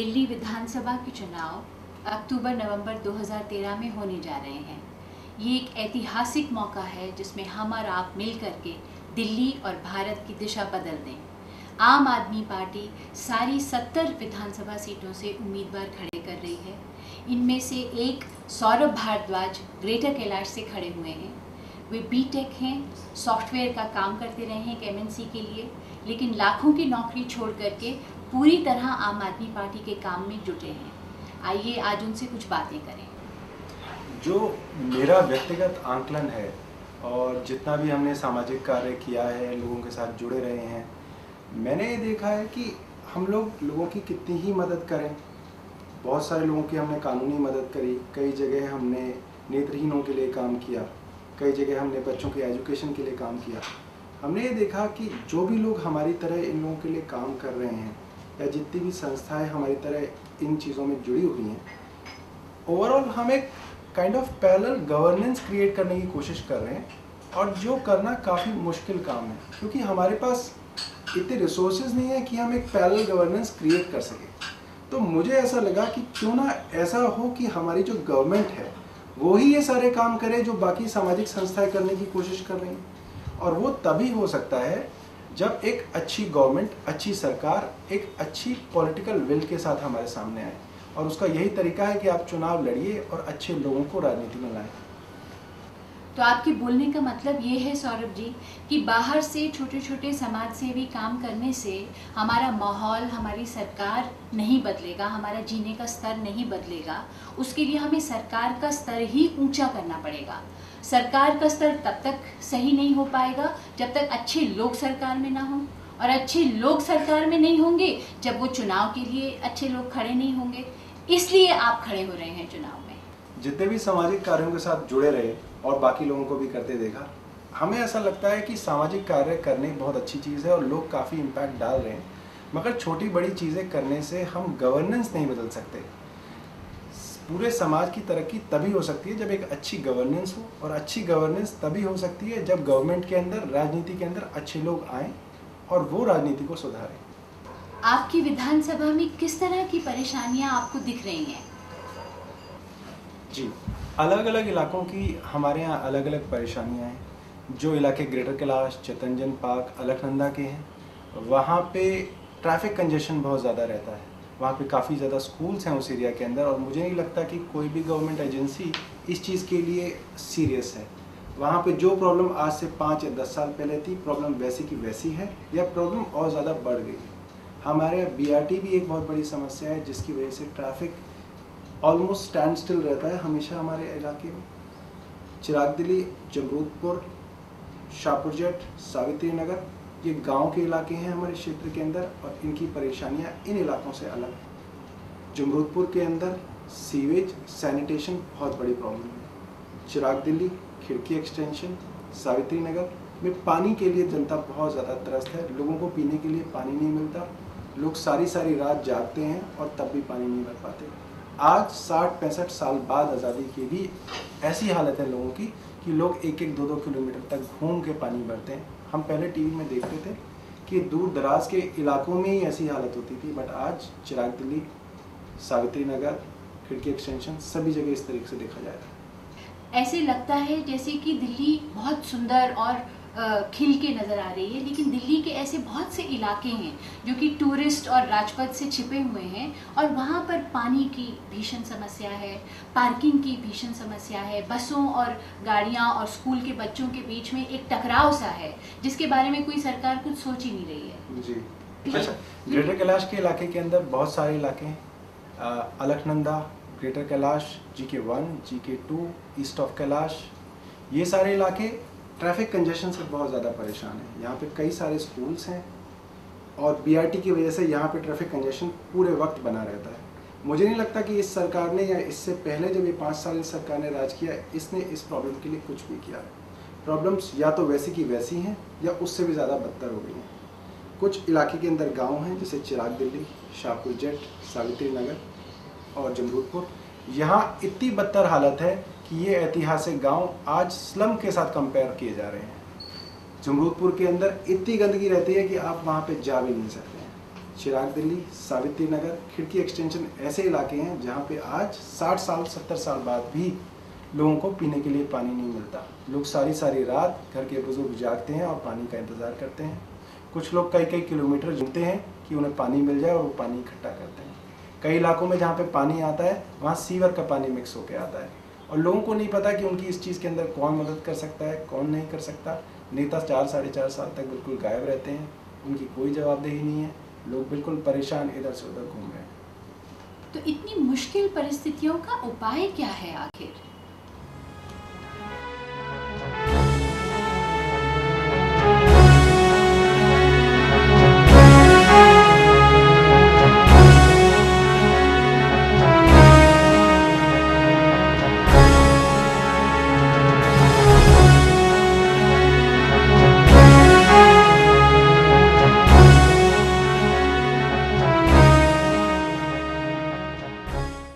दिल्ली विधानसभा के चुनाव अक्टूबर-नवंबर 2013 में होने जा रहे हैं। ये एक ऐतिहासिक मौका है जिसमें हम और आप मिल करके दिल्ली और भारत की दिशा बदल दें। आम आदमी पार्टी सारी 70 विधानसभा सीटों से उम्मीदवार खड़े कर रही है। इनमें से एक सौरभ भारद्वाज ग्रेटर कैलाश से खड़े हुए हैं। वे बीटेक हैं, सॉफ्टवेयर का काम करते रहे हैं एक एमएनसी के लिए, लेकिन लाखों की नौकरी छोड़ करके पूरी तरह आम आदमी पार्टी के काम में जुटे हैं। आइए आज उनसे कुछ बातें करें। जो मेरा व्यक्तिगत आंकलन है और जितना भी हमने सामाजिक कार्य किया है, लोगों के साथ जुड़े रहे हैं, मैंने ये देखा है कि हम लोगों की कितनी ही मदद करें। बहुत सारे लोगों की हमने कानूनी मदद करी, कई जगह हमने नेत्रहीनों के लिए काम किया, कई जगह हमने बच्चों के एजुकेशन के लिए काम किया। हमने ये देखा कि जो भी लोग हमारी तरह इन लोगों के लिए काम कर रहे हैं या जितनी भी संस्थाएं हमारी तरह इन चीज़ों में जुड़ी हुई हैं, ओवरऑल हम एक kind of parallel governance create करने की कोशिश कर रहे हैं, और जो करना काफ़ी मुश्किल काम है क्योंकि हमारे पास इतने रिसोर्सेज नहीं है कि हम एक पैरेलल गवर्नेंस क्रिएट कर सकें। तो मुझे ऐसा लगा कि क्यों ना ऐसा हो कि हमारी जो गवर्नमेंट है वो ही ये सारे काम करे जो बाकी सामाजिक संस्थाएं करने की कोशिश कर रही हैं। और वो तभी हो सकता है जब एक अच्छी गवर्नमेंट, अच्छी सरकार, एक अच्छी पॉलिटिकल विल के साथ हमारे सामने आए, और उसका यही तरीका है कि आप चुनाव लड़िए और अच्छे लोगों को राजनीति में लाएं। तो आपके बोलने का मतलब ये है सौरभ जी कि बाहर से छोटे छोटे समाज सेवी काम करने से हमारा माहौल, हमारी सरकार नहीं बदलेगा, हमारा जीने का स्तर नहीं बदलेगा। उसके लिए हमें सरकार का स्तर ही ऊंचा करना पड़ेगा। सरकार का स्तर तब तक सही नहीं हो पाएगा जब तक अच्छे लोग सरकार में ना हों, और अच्छे लोग सरकार में नहीं होंगे जब वो चुनाव के लिए अच्छे लोग खड़े नहीं होंगे। इसलिए आप खड़े हो रहे हैं चुनाव में। जितने भी सामाजिक कार्यों के साथ जुड़े रहे और बाकी लोगों को भी करते देखा, हमें ऐसा लगता है कि सामाजिक कार्य करने बहुत अच्छी चीज़ है और लोग काफ़ी इम्पैक्ट डाल रहे हैं, मगर छोटी बड़ी चीज़ें करने से हम गवर्नेंस नहीं बदल सकते। पूरे समाज की तरक्की तभी हो सकती है जब एक अच्छी गवर्नेंस हो, और अच्छी गवर्नेंस तभी हो सकती है जब गवर्नमेंट के अंदर, राजनीति के अंदर अच्छे लोग आएँ और वो राजनीति को सुधारें। आपकी विधानसभा में किस तरह की परेशानियां आपको दिख रही हैं? जी, अलग अलग इलाकों की हमारे यहाँ अलग अलग परेशानियाँ हैं। जो इलाके ग्रेटर कैलाश, चितरंजन पार्क, अलकनंदा के हैं, वहाँ पे ट्रैफिक कंजेशन बहुत ज़्यादा रहता है। वहाँ पे काफ़ी ज़्यादा स्कूल्स हैं उस एरिया के अंदर, और मुझे नहीं लगता कि कोई भी गवर्नमेंट एजेंसी इस चीज़ के लिए सीरियस है। वहाँ पे जो प्रॉब्लम आज से 5 या 10 साल पहले थी, प्रॉब्लम वैसी की वैसी है, या प्रॉब्लम और ज़्यादा बढ़ गई है। हमारे बीआरटी भी एक बहुत बड़ी समस्या है जिसकी वजह से ट्रैफिक ऑलमोस्ट स्टैंड स्टिल रहता है हमेशा हमारे इलाके में। चिराग दिल्ली, जमरूदपुर, शाहपुर जेट, सावित्री नगर, ये गांव के इलाके हैं हमारे क्षेत्र के अंदर, और इनकी परेशानियां इन इलाकों से अलग हैं। जमरूदपुर के अंदर सीवेज, सैनिटेशन बहुत बड़ी प्रॉब्लम है। चिराग दिल्ली, खिड़की एक्सटेंशन, सावित्री नगर में पानी के लिए जनता बहुत ज़्यादा त्रस्त है। लोगों को पीने के लिए पानी नहीं मिलता, लोग सारी सारी रात जागते हैं और तब भी पानी नहीं भर पाते। आज 60-65 साल बाद आज़ादी की भी ऐसी हालत है लोगों की कि लोग 1-1, 2-2 किलोमीटर तक घूम के पानी भरते हैं। हम पहले टीवी में देखते थे कि दूर दराज के इलाकों में ही ऐसी हालत होती थी, बट आज चिराग दिल्ली, सावित्री नगर, खिड़की एक्सटेंशन, सभी जगह इस तरीके से देखा जाएगा। ऐसे लगता है जैसे कि दिल्ली बहुत सुंदर और खिल के नजर आ रही है, लेकिन दिल्ली के ऐसे बहुत से इलाके हैं जो कि टूरिस्ट और राजपथ से छिपे हुए हैं, और वहाँ पर पानी की भीषण समस्या है, पार्किंग की भीषण समस्या है, बसों और गाड़ियाँ और स्कूल के बच्चों के बीच में एक टकराव सा है जिसके बारे में कोई सरकार कुछ सोच ही नहीं रही है। जी, अच्छा, ग्रेटर कैलाश के इलाके के अंदर बहुत सारे इलाके हैं। Alaknanda, greater Kailash, GK1, GK2, east of Kailash, ये सारे इलाके ट्रैफिक कंजेशन से बहुत ज़्यादा परेशान हैं। यहाँ पे कई सारे स्कूल्स हैं, और बीआरटी की वजह से यहाँ पे ट्रैफिक कंजेशन पूरे वक्त बना रहता है। मुझे नहीं लगता कि इस सरकार ने, या इससे पहले जब ये 5 साल इस सरकार ने राज किया, इसने इस प्रॉब्लम के लिए कुछ भी किया है। प्रॉब्लम्स या तो वैसी की वैसी हैं या उससे भी ज़्यादा बदतर हो गई हैं। कुछ इलाके के अंदर गाँव हैं जैसे चिराग दिल्ली, शाहपुर जेट, सावित्री नगर और जमरूदपुर, यहाँ इतनी बदतर हालत है कि ये ऐतिहासिक गांव आज स्लम के साथ कंपेयर किए जा रहे हैं। जमरूदपुर के अंदर इतनी गंदगी रहती है कि आप वहाँ पे जा भी नहीं सकते हैं। चिराग दिल्ली, सावित्री नगर, खिड़की एक्सटेंशन ऐसे इलाके हैं जहाँ पे आज 60 साल 70 साल बाद भी लोगों को पीने के लिए पानी नहीं मिलता। लोग सारी सारी रात घर के बुजुर्ग जागते हैं और पानी का इंतज़ार करते हैं। कुछ लोग कई कई किलोमीटर घूमते हैं कि उन्हें पानी मिल जाए और वो पानी इकट्ठा करते हैं। कई इलाकों में जहाँ पे पानी आता है वहाँ सीवर का पानी मिक्स होकर आता है और लोगों को नहीं पता कि उनकी इस चीज़ के अंदर कौन मदद कर सकता है, कौन नहीं कर सकता। नेता 4 साढ़े 4 साल तक बिल्कुल गायब रहते हैं, उनकी कोई जवाबदेही नहीं है। लोग बिल्कुल परेशान इधर से उधर घूम रहे हैं। तो इतनी मुश्किल परिस्थितियों का उपाय क्या है आखिर?